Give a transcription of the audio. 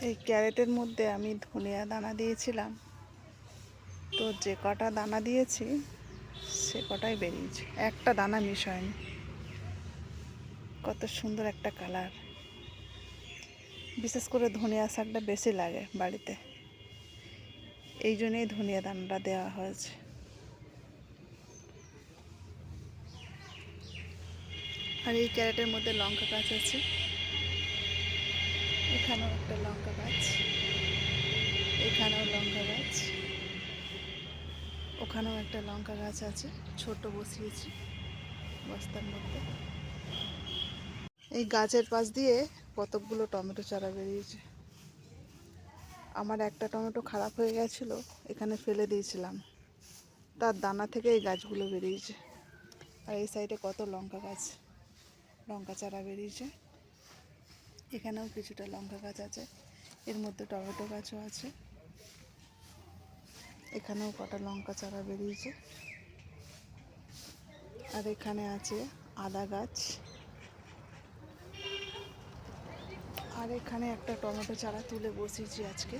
এই ক্যারেটের মধ্যে আমি ধনিয়া দানা দিয়েছিলাম, তো যে কটা দানা দিয়েছি সে কটাই বেরিয়েছে, একটা দানা মিস হয়নি। কত সুন্দর একটা কালার। বিশেষ করে ধনিয়া শাকটা বেশি লাগে বাড়িতে, এই জন্যই ধনিয়া দানাটা দেওয়া হয়েছে। আর এই ক্যারেটের মধ্যে লঙ্কা গাছ আছে, এখানেও একটা লঙ্কা গাছ, এখানেও লঙ্কা গাছ, ওখানেও একটা লঙ্কা গাছ আছে, ছোট বসিয়েছি বস্তার মধ্যে। এই গাছের পাশ দিয়ে কতকগুলো টমেটো চারা বেরিয়েছে। আমার একটা টমেটো খারাপ হয়ে গেছিলো, এখানে ফেলে দিয়েছিলাম, তার দানা থেকে এই গাছগুলো বেরিয়েছে। আর এই সাইডে কত লঙ্কা গাছ, লঙ্কা চারা বেরিয়েছে। এখানেও কিছুটা লঙ্কা গাছ আছে, এর মধ্যে টমেটো গাছও আছে। এখানেও কটা লঙ্কা চারা বেরিয়েছে। আর এখানে আছে আদা গাছ। আর এখানে একটা টমেটো চারা তুলে বসিয়েছি আজকে।